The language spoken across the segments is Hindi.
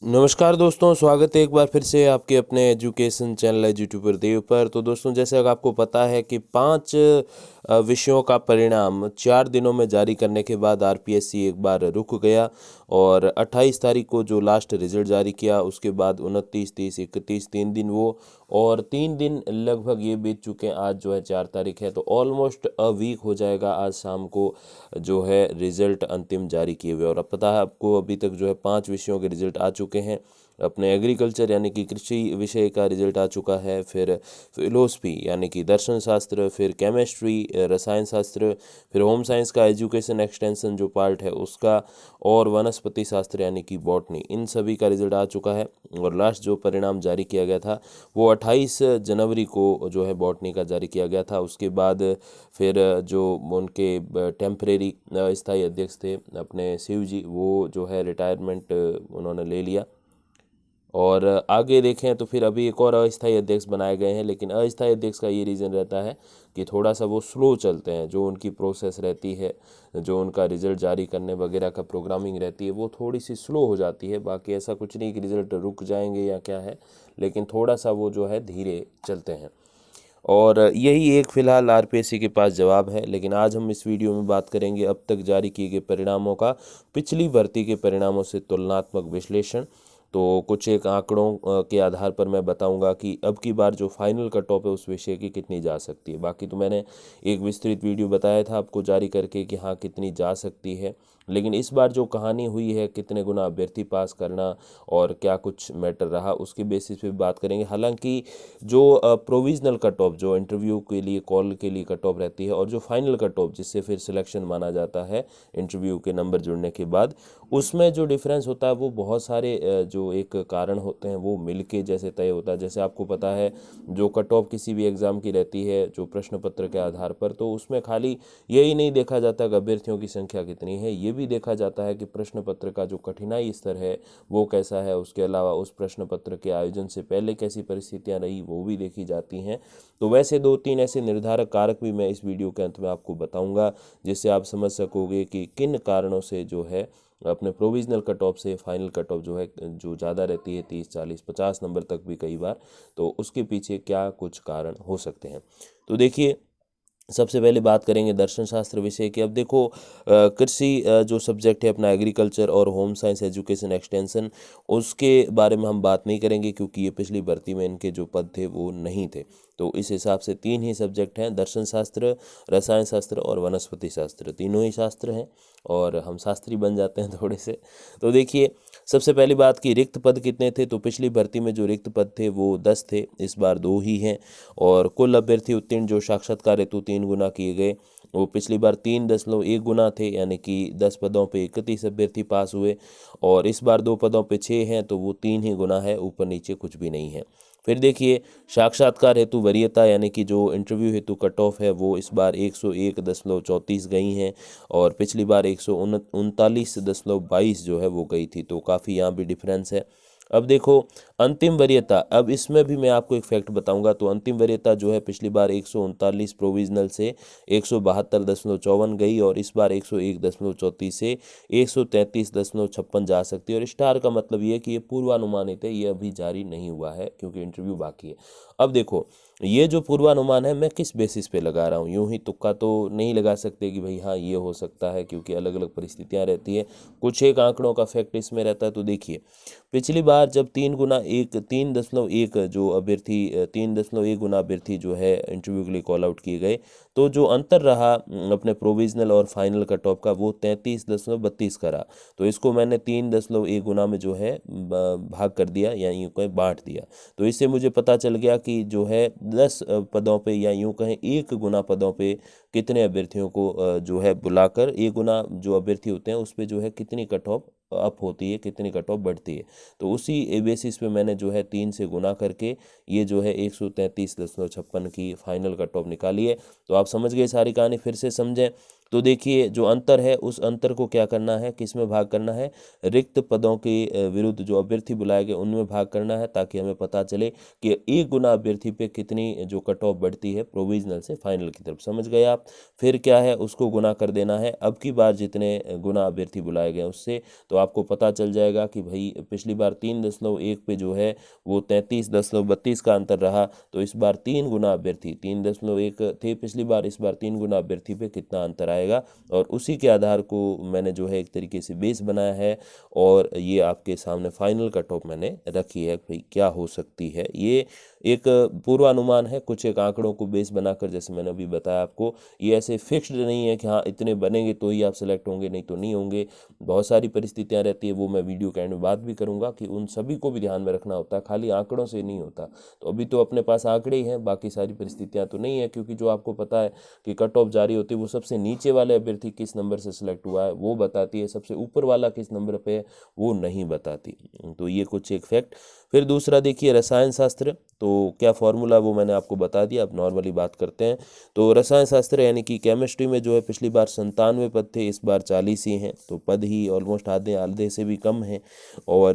नमस्कार दोस्तों, स्वागत है एक बार फिर से आपके अपने एजुकेशन चैनल यूट्यूबर देव पर। तो दोस्तों, जैसे अगर आपको पता है कि 5 विषयों का परिणाम 4 दिनों में जारी करने के बाद आरपीएससी एक बार रुक गया और 28 तारीख को जो लास्ट रिजल्ट जारी किया, उसके बाद 29, 30, 31 3 दिन वो, और 3 दिन लगभग ये बीत चुके हैं। आज जो है 4 तारीख है, तो ऑलमोस्ट अ वीक हो जाएगा आज शाम को जो है रिजल्ट अंतिम जारी किए हुए। और अब पता है आपको, अभी तक जो है 5 विषयों के रिजल्ट आ चुके हैं। अपने एग्रीकल्चर यानी कि कृषि विषय का रिजल्ट आ चुका है, फिर फिलोसफी यानी कि दर्शन शास्त्र, फिर केमिस्ट्री रसायन शास्त्र, फिर होम साइंस का एजुकेशन एक्सटेंशन जो पार्ट है उसका, और वनस्पति शास्त्र यानी कि बॉटनी, इन सभी का रिजल्ट आ चुका है। और लास्ट जो परिणाम जारी किया गया था वो 28 जनवरी को जो है बॉटनी का जारी किया गया था। उसके बाद फिर जो उनके टेम्परेरी स्थायी अध्यक्ष थे अपने शिव जी, वो जो है रिटायरमेंट उन्होंने ले लिया। और आगे देखें तो फिर अभी एक और अस्थायी अध्यक्ष बनाए गए हैं, लेकिन अस्थायी अध्यक्ष का ये रीज़न रहता है कि थोड़ा सा वो स्लो चलते हैं। जो उनकी प्रोसेस रहती है, जो उनका रिज़ल्ट जारी करने वगैरह का प्रोग्रामिंग रहती है, वो थोड़ी सी स्लो हो जाती है। बाकी ऐसा कुछ नहीं कि रिज़ल्ट रुक जाएंगे या क्या है, लेकिन थोड़ा सा वो जो है धीरे चलते हैं। और यही एक फ़िलहाल आरपीएससी के पास जवाब है। लेकिन आज हम इस वीडियो में बात करेंगे अब तक जारी किए गए परिणामों का पिछली भर्ती के परिणामों से तुलनात्मक विश्लेषण। तो कुछ एक आंकड़ों के आधार पर मैं बताऊंगा कि अब की बार जो फाइनल कट ऑफ है उस विषय की कितनी जा सकती है। बाकी तो मैंने एक विस्तृत वीडियो बताया था आपको जारी करके कि हाँ कितनी जा सकती है, लेकिन इस बार जो कहानी हुई है कितने गुना अभ्यर्थी पास करना और क्या कुछ मैटर रहा, उसके बेसिस पे बात करेंगे। हालांकि जो प्रोविज़नल कट ऑफ, जो इंटरव्यू के लिए कॉल के लिए कट ऑफ रहती है, और जो फाइनल कट ऑफ जिससे फिर सिलेक्शन माना जाता है इंटरव्यू के नंबर जुड़ने के बाद, उसमें जो डिफरेंस होता है वो बहुत सारे जो एक कारण होते हैं वो मिलके जैसे तय होता है। जैसे आपको पता है, जो कट ऑफ किसी भी एग्ज़ाम की रहती है जो प्रश्न पत्र के आधार पर, तो उसमें खाली यही नहीं देखा जाता कि अभ्यर्थियों की संख्या कितनी है, ये भी देखा जाता है कि प्रश्न पत्र का जो कठिनाई स्तर है वो कैसा है। उसके अलावा उस प्रश्न पत्र के आयोजन से पहले कैसी परिस्थितियां रही वो भी देखी जाती हैं। तो वैसे 2-3 ऐसे निर्धारक कारक भी मैं इस वीडियो के अंत में आपको बताऊंगा, जिससे आप समझ सकोगे कि किन कारणों से जो है अपने प्रोविज़नल कट ऑफ से फाइनल कट ऑफ जो है जो ज़्यादा रहती है 30, 40, 50 नंबर तक भी कई बार, तो उसके पीछे क्या कुछ कारण हो सकते हैं। तो देखिए, सबसे पहले बात करेंगे दर्शन शास्त्र विषय की। अब देखो, कृषि जो सब्जेक्ट है अपना एग्रीकल्चर और होम साइंस एजुकेशन एक्सटेंशन, उसके बारे में हम बात नहीं करेंगे क्योंकि ये पिछली भर्ती में इनके जो पद थे वो नहीं थे। तो इस हिसाब से 3 ही सब्जेक्ट हैं, दर्शन शास्त्र, रसायन शास्त्र और वनस्पति शास्त्र, तीनों ही शास्त्र हैं और हम शास्त्री बन जाते हैं थोड़े से। तो देखिए, सबसे पहली बात की रिक्त पद कितने थे, तो पिछली भर्ती में जो रिक्त पद थे वो 10 थे, इस बार 2 ही हैं। और कुल अभ्यर्थी उत्तीर्ण जो साक्षात्कार हेतु 3 गुना किए गए, वो पिछली बार 3.1 गुना थे, यानी कि 10 पदों पे 31 अभ्यर्थी पास हुए। और इस बार 2 पदों पे 6 हैं, तो वो 3 ही गुना है, ऊपर नीचे कुछ भी नहीं है। फिर देखिए, साक्षात्कार हेतु वरीयता यानी कि जो इंटरव्यू हेतु कट ऑफ है वो इस बार 101.34 गई हैं, और पिछली बार 139.22 जो है वो गई थी। तो काफ़ी यहाँ भी डिफरेंस है। अब देखो, अंतिम वरीयता, अब इसमें भी मैं आपको एक फैक्ट बताऊंगा। तो अंतिम वरीयता जो है पिछली बार 139 प्रोविजनल से 172.54 गई, और इस बार 101.34 से 133.56 जा सकती है। और स्टार का मतलब ये है कि ये पूर्वानुमानित है, ये अभी जारी नहीं हुआ है क्योंकि इंटरव्यू बाकी है। अब देखो, ये जो पूर्वानुमान है मैं किस बेसिस पे लगा रहा हूँ, यूं ही तुक्का तो नहीं लगा सकते कि भाई हाँ ये हो सकता है, क्योंकि अलग अलग परिस्थितियाँ रहती है, कुछ एक आंकड़ों का फैक्ट इसमें रहता है। तो देखिए, पिछली बार जब 3.1 जो अभ्यर्थी 3.1 गुना अभ्यर्थी जो है इंटरव्यू के लिए कॉल आउट किए गए, तो जो अंतर रहा अपने प्रोविजनल और फाइनल कट ऑफ का वो 33.32 का रहा। तो इसको मैंने 3.1 गुना में जो है भाग कर दिया या यूँ कहें बांट दिया। तो इससे मुझे पता चल गया कि जो है 10 पदों पे या यूँ कहें 1 गुना पदों पे कितने अभ्यर्थियों को जो है बुलाकर 1 गुना जो अभ्यर्थी होते हैं उस पर जो है कितनी कट ऑफ अप होती है, कितनी कट ऑफ बढ़ती है। तो उसी बेसिस पे मैंने जो है 3 से गुना करके ये जो है 133.56 की फाइनल कट ऑफ निकाली है। तो आप समझ गए सारी कहानी, फिर से समझें। तो देखिए, जो अंतर है उस अंतर को क्या करना है, किस में भाग करना है, रिक्त पदों के विरुद्ध जो अभ्यर्थी बुलाए गए उनमें भाग करना है, ताकि हमें पता चले कि 1 गुना अभ्यर्थी पे कितनी जो कट ऑफ बढ़ती है प्रोविजनल से फाइनल की तरफ। समझ गए आप? आप फिर क्या है उसको गुना कर देना है अब की बार जितने गुना अभ्यर्थी बुलाए गए उससे। तो आपको पता चल जाएगा कि भाई पिछली बार 3.1 पे जो है वो 33.32 का अंतर रहा, तो इस बार 3 गुना अभ्यर्थी 3.1 थे पिछली बार, इस बार 3 गुना अभ्यर्थी पे कितना अंतर आएगा, और उसी के आधार को मैंने जो है एक तरीके से बेस बनाया है और ये आपके सामने फाइनल कट ऑफ मैंने रखी है भाई क्या हो सकती है। ये एक पूर्वानुमान है, कुछ एक आंकड़ों को बेस बनाकर, जैसे मैंने अभी बताया आपको, ये ऐसे फिक्स्ड नहीं है कि हाँ इतने बनेंगे तो ही आप सेलेक्ट होंगे नहीं तो नहीं होंगे। बहुत सारी परिस्थितियां रहती है, वो मैं वीडियो के एंड में बात भी करूंगा कि उन सभी को भी ध्यान में रखना होता है, खाली आंकड़ों से नहीं होता। तो अभी तो अपने पास आंकड़े ही हैं, बाकी सारी परिस्थितियां तो नहीं है, क्योंकि जो आपको पता है कि कट ऑफ जारी होती है वो सबसे नीचे वाले अभ्यर्थी किस नंबर से सिलेक्ट हुआ है वो बताती है, सबसे ऊपर वाला किस नंबर पे है वो नहीं बताती। तो ये कुछ एक फैक्ट। फिर दूसरा देखिए रसायन शास्त्र, तो क्या फॉर्मूला वो मैंने आपको बता दिया, अब नॉर्मली बात करते हैं। तो रसायन शास्त्र यानी कि केमिस्ट्री में जो है पिछली बार 97 पद थे, इस बार 40 ही हैं, तो पद ही ऑलमोस्ट आधे आधे से भी कम हैं। और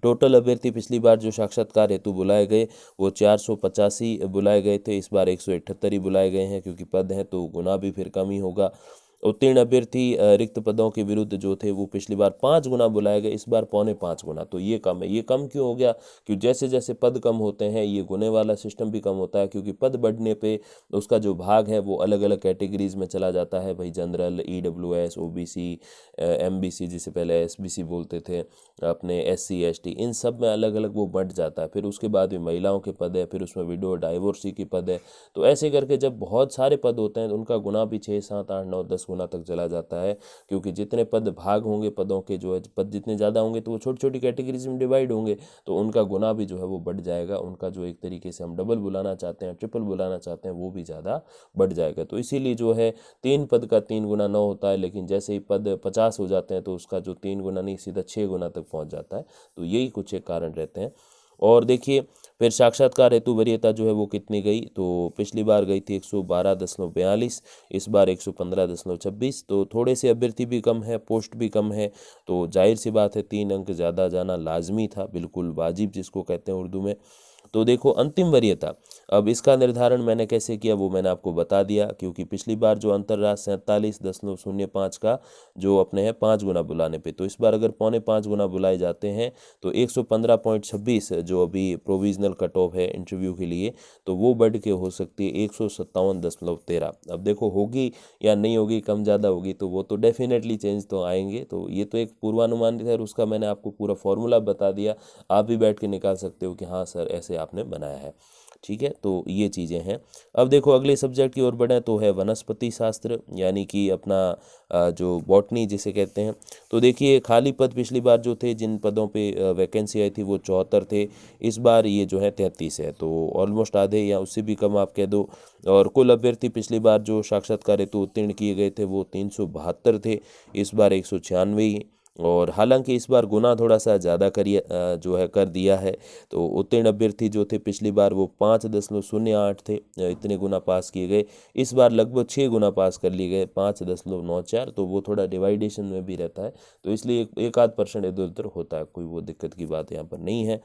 टोटल अभ्यर्थी पिछली बार जो साक्षात्कार हेतु बुलाए गए वो 485 बुलाए गए थे, इस बार 178 ही बुलाए गए हैं, क्योंकि पद हैं तो गुना भी फिर कम ही होगा। उत्तीर्ण अभ्यर्थी रिक्त पदों के विरुद्ध जो थे वो पिछली बार 5 गुना बुलाए गए, इस बार 4.25 गुना, तो ये कम है। ये कम क्यों हो गया? क्योंकि जैसे जैसे पद कम होते हैं ये गुने वाला सिस्टम भी कम होता है, क्योंकि पद बढ़ने पे उसका जो भाग है वो अलग अलग कैटेगरीज में चला जाता है भाई, जनरल, EWS, OBC, MBC, जिसे पहले SBC बोलते थे, अपने SC ST, इन सब में अलग अलग वो बढ़ जाता है। फिर उसके बाद भी महिलाओं के पद है, फिर उसमें विडो डाइवोर्सी की पद है। तो ऐसे करके जब बहुत सारे पद होते हैं तो उनका गुना भी 6, 7, 8, 9, 10 गुना तक चला जाता है, क्योंकि जितने पद भाग होंगे पदों के, जो है पद जितने ज़्यादा होंगे तो वो छोटी छोटी कैटेगरीज में डिवाइड होंगे, तो उनका गुना भी जो है वो बढ़ जाएगा, उनका जो एक तरीके से हम डबल बुलाना चाहते हैं, ट्रिपल बुलाना चाहते हैं, वो भी ज़्यादा बढ़ जाएगा। तो इसीलिए जो है 3 पद का 3 गुना 9 होता है, लेकिन जैसे ही पद 50 हो जाते हैं तो उसका जो 3 गुना नहीं सीधा 6 गुना तक पहुँच जाता है। तो यही कुछ एक कारण रहते हैं। और देखिए फिर साक्षात्कार हेतु वरीयता जो है वो कितनी गई, तो पिछली बार गई थी 112.42, इस बार 115.26, तो थोड़े से अभ्यर्थी भी कम है, पोस्ट भी कम है, तो जाहिर सी बात है 3 अंक ज़्यादा जाना लाजमी था, बिल्कुल वाजिब जिसको कहते हैं उर्दू में। तो देखो अंतिम वरीयता, अब इसका निर्धारण मैंने कैसे किया वो मैंने आपको बता दिया, क्योंकि पिछली बार जो अंतर रहा 47.05 का, जो अपने हैं 5 गुना बुलाने पे, तो इस बार अगर 4.25 गुना बुलाए जाते हैं तो 115.26 जो अभी प्रोविजनल कट ऑफ है इंटरव्यू के लिए, तो वो बढ़ के हो सकती है 157.13। अब देखो होगी या नहीं होगी, कम ज़्यादा होगी, तो वो तो डेफिनेटली चेंज तो आएंगे। तो ये तो एक पूर्वानुमान था और उसका मैंने आपको पूरा फॉर्मूला बता दिया, आप भी बैठ के निकाल सकते हो कि हाँ सर ऐसे आपने बनाया है। ठीक है, तो ये चीज़ें हैं। अब देखो अगले सब्जेक्ट की ओर बढ़ें तो है वनस्पति शास्त्र, यानी कि अपना जो बॉटनी जिसे कहते हैं। तो देखिए खाली पद पिछली बार जो थे, जिन पदों पे वैकेंसी आई थी वो 74 थे, इस बार ये जो है 33 है, तो ऑलमोस्ट आधे या उससे भी कम आप कह दो। और कुल अभ्यर्थी पिछली बार जो साक्षात्कार हेतु उत्तीर्ण किए गए थे वो 372 थे, इस बार 196 ही। और हालांकि इस बार गुना थोड़ा सा ज़्यादा करिए जो है कर दिया है, तो उत्तीर्ण अभ्यर्थी जो थे पिछली बार वो 5.08 थे, इतने गुना पास किए गए, इस बार लगभग 6 गुना पास कर लिए गए 5.94, तो वो थोड़ा डिवाइडेशन में भी रहता है, तो इसलिए एक आध % इधर उधर होता है, कोई वो दिक्कत की बात यहाँ पर नहीं है।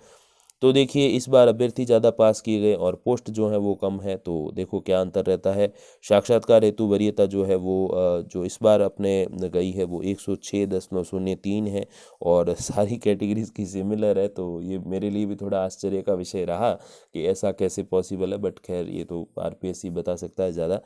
तो देखिए इस बार अभ्यर्थी ज़्यादा पास किए गए और पोस्ट जो है वो कम है, तो देखो क्या अंतर रहता है। साक्षात्कार हेतु वरीयता जो है वो जो इस बार अपने गई है वो 106.03 है, और सारी कैटेगरीज की सिमिलर है, तो ये मेरे लिए भी थोड़ा आश्चर्य का विषय रहा कि ऐसा कैसे पॉसिबल है, बट खैर ये तो RPSC बता सकता है ज़्यादा।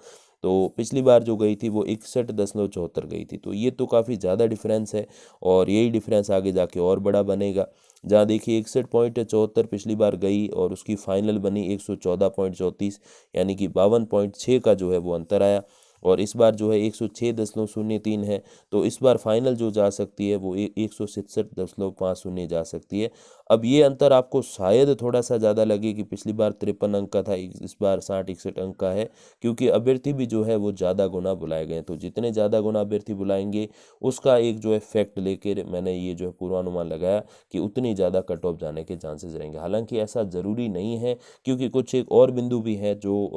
तो पिछली बार जो गई थी वो 61.74 गई थी, तो ये तो काफ़ी ज़्यादा डिफरेंस है, और यही डिफरेंस आगे जाके और बड़ा बनेगा। जहाँ देखिए 61.74 पिछली बार गई और उसकी फाइनल बनी 114.34, यानी कि 52.6 का जो है वो अंतर आया, और इस बार जो है 106.03 है, तो इस बार फाइनल जो जा सकती है वो 167.50 जा सकती है। अब ये अंतर आपको शायद थोड़ा सा ज़्यादा लगे कि पिछली बार 53 अंक का था, इस बार 60-61 अंक का है, क्योंकि अभ्यर्थी भी जो है वो ज़्यादा गुना बुलाए गए हैं, तो जितने ज़्यादा गुना अभ्यर्थी बुलाएंगे उसका एक जो है फैक्ट लेकर मैंने ये जो है पूर्वानुमान लगाया कि उतनी ज़्यादा कट ऑफ जाने के चांसेस रहेंगे। हालांकि ऐसा ज़रूरी नहीं है, क्योंकि कुछ एक और बिंदु भी है जो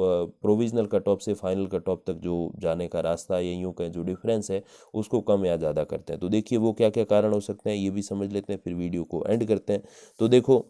प्रोविजनल कट ऑफ से फाइनल कट ऑफ तक जो जाने का रास्ता है, यूँ कहें जो डिफरेंस है उसको कम या ज़्यादा करते हैं। तो देखिए वो क्या क्या कारण हो सकते हैं ये भी समझ लेते हैं, फिर वीडियो को एंड करते हैं। तो देखो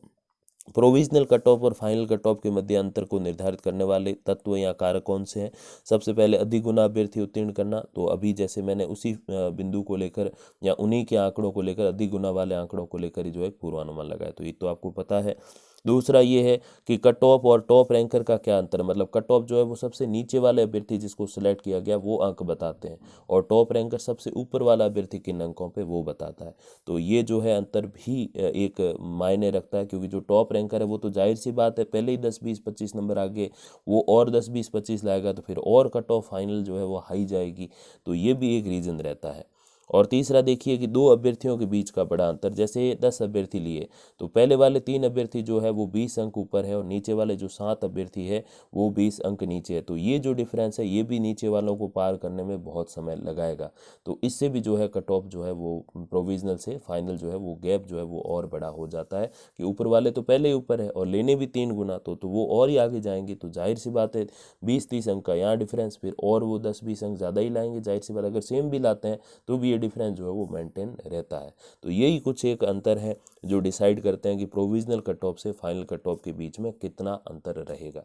प्रोविजनल कट ऑफ और फाइनल कट ऑफ के मध्य अंतर को निर्धारित करने वाले तत्व या कारक कौन से हैं? सबसे पहले अधिक गुना अभ्यर्थी उत्तीर्ण करना। तो अभी जैसे मैंने उसी बिंदु को लेकर या उन्हीं के आंकड़ों को लेकर, अधिक गुना वाले आंकड़ों को लेकर ही जो है पूर्वानुमान लगाया, तो ये तो आपको पता है। दूसरा ये है कि कट ऑफ और टॉप रैंकर का क्या अंतर है। मतलब कट ऑफ जो है वो सबसे नीचे वाले अभ्यर्थी जिसको सिलेक्ट किया गया वो अंक बताते हैं, और टॉप रैंकर सबसे ऊपर वाला अभ्यर्थी किन अंकों पे वो बताता है। तो ये जो है अंतर भी एक मायने रखता है, क्योंकि जो टॉप रैंकर है वो तो जाहिर सी बात है पहले ही 10 20 25 नंबर आगे, वो और 10 20 25 लाएगा तो फिर और कट ऑफ फाइनल जो है वो हाई जाएगी। तो ये भी एक रीज़न रहता है। और तीसरा देखिए कि दो अभ्यर्थियों के बीच का बड़ा अंतर, जैसे 10 अभ्यर्थी लिए तो पहले वाले 3 अभ्यर्थी जो है वो 20 अंक ऊपर है, और नीचे वाले जो 7 अभ्यर्थी है वो 20 अंक नीचे है। तो ये जो डिफरेंस है ये भी नीचे वालों को पार करने में बहुत समय लगाएगा। तो इससे भी जो है कट ऑफ जो है वो प्रोविजनल से फाइनल जो है वो गैप जो है वो और बड़ा हो जाता है, कि ऊपर वाले तो पहले ही ऊपर है और लेने भी 3 गुना, तो वो और ही आगे जाएंगे। तो जाहिर सी बात है 20-30 अंक का यहाँ डिफरेंस, फिर और वो 10-20 अंक ज़्यादा ही लाएंगे। जाहिर सी बात, अगर सेम भी लाते हैं तो भी ये डिफरेंस जो है वो मेंटेन रहता है। तो यही कुछ एक अंतर है जो डिसाइड करते हैं कि प्रोविजनल कट ऑफ से फाइनल कट ऑफ के बीच में कितना अंतर रहेगा।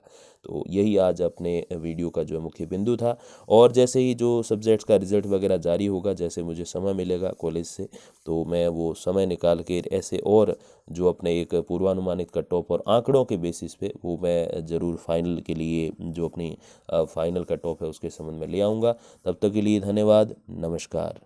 तो यही आज अपने वीडियो का जो है मुख्य बिंदु था। और जैसे ही जो सब्जेक्ट्स का रिजल्ट वगैरह जारी होगा, जैसे मुझे समय मिलेगा कॉलेज से, तो मैं वो समय निकाल के ऐसे और जो अपने एक पूर्वानुमानित कट ऑफ और आंकड़ों के बेसिस पे वो मैं ज़रूर फाइनल के लिए जो अपनी फाइनल कट ऑफ है उसके संबंध में ले आऊँगा। तब तक के लिए धन्यवाद, नमस्कार।